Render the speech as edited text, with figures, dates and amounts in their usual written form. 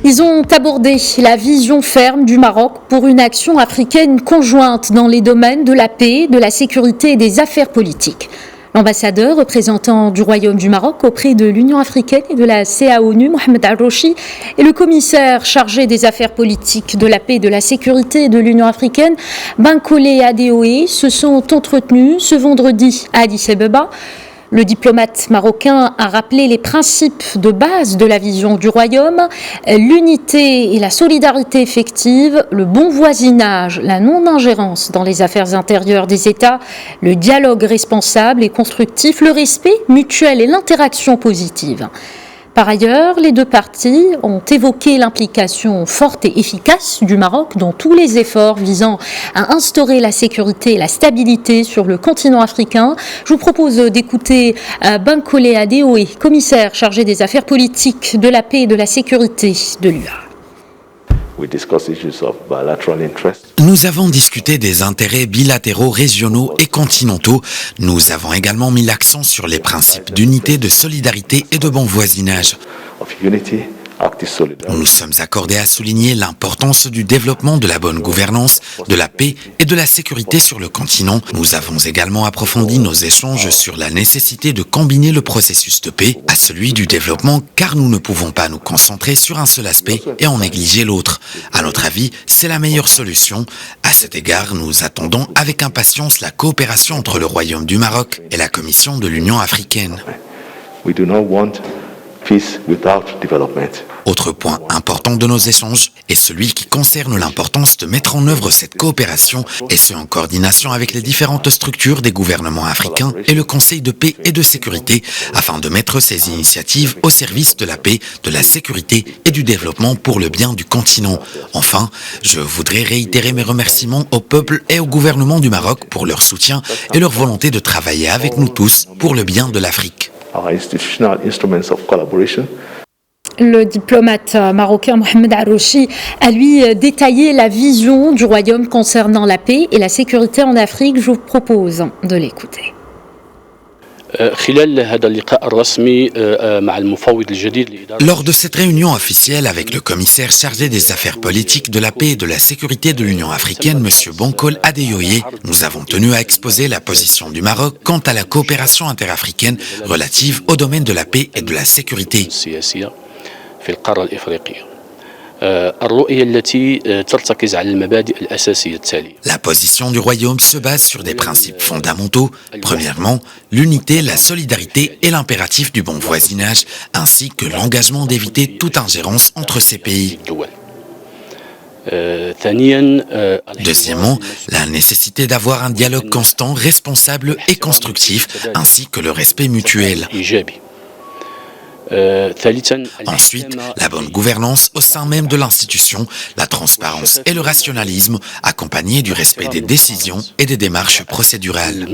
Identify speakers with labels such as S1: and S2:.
S1: Ils ont abordé la vision ferme du Maroc pour une action africaine conjointe dans les domaines de la paix, de la sécurité et des affaires politiques. L'ambassadeur représentant du Royaume du Maroc auprès de l'Union africaine et de la CA-ONU, Mohamed Al-Rochi, et le commissaire chargé des affaires politiques, de la paix, de la sécurité de l'Union africaine, Bankole Adeoye, se sont entretenus ce vendredi à Addis Abeba. Le diplomate marocain a rappelé les principes de base de la vision du Royaume, l'unité et la solidarité effective, le bon voisinage, la non-ingérence dans les affaires intérieures des États, le dialogue responsable et constructif, le respect mutuel et l'interaction positive. Par ailleurs, les deux parties ont évoqué l'implication forte et efficace du Maroc dans tous les efforts visant à instaurer la sécurité et la stabilité sur le continent africain. Je vous propose d'écouter Bankole Adeoye, commissaire chargé des affaires politiques, de la paix et de la sécurité de l'UA.
S2: Nous avons discuté des intérêts bilatéraux, régionaux et continentaux. Nous avons également mis l'accent sur les principes d'unité, de solidarité et de bon voisinage. Nous nous sommes accordés à souligner l'importance du développement de la bonne gouvernance, de la paix et de la sécurité sur le continent. Nous avons également approfondi nos échanges sur la nécessité de combiner le processus de paix à celui du développement, car nous ne pouvons pas nous concentrer sur un seul aspect et en négliger l'autre. À notre avis, c'est la meilleure solution. À cet égard, nous attendons avec impatience la coopération entre le Royaume du Maroc et la Commission de l'Union africaine. Autre point important de nos échanges est celui qui concerne l'importance de mettre en œuvre cette coopération, et ce en coordination avec les différentes structures des gouvernements africains et le Conseil de paix et de sécurité, afin de mettre ces initiatives au service de la paix, de la sécurité et du développement pour le bien du continent. Enfin, je voudrais réitérer mes remerciements au peuple et au gouvernement du Maroc pour leur soutien et leur volonté de travailler avec nous tous pour le bien de l'Afrique.
S1: Le diplomate marocain Mohamed Al-Rochi a lui détaillé la vision du Royaume concernant la paix et la sécurité en Afrique. Je vous propose de l'écouter.
S2: Lors de cette réunion officielle avec le commissaire chargé des affaires politiques, de la paix et de la sécurité de l'Union africaine, M. Bankole Adeoye, nous avons tenu à exposer la position du Maroc quant à la coopération interafricaine relative au domaine de la paix et de la sécurité. La position du Royaume se base sur des principes fondamentaux. Premièrement, l'unité, la solidarité et l'impératif du bon voisinage, ainsi que l'engagement d'éviter toute ingérence entre ces pays. Deuxièmement, la nécessité d'avoir un dialogue constant, responsable et constructif, ainsi que le respect mutuel. Ensuite, la bonne gouvernance au sein même de l'institution, la transparence et le rationalisme, accompagnés du respect des décisions et des démarches procédurales.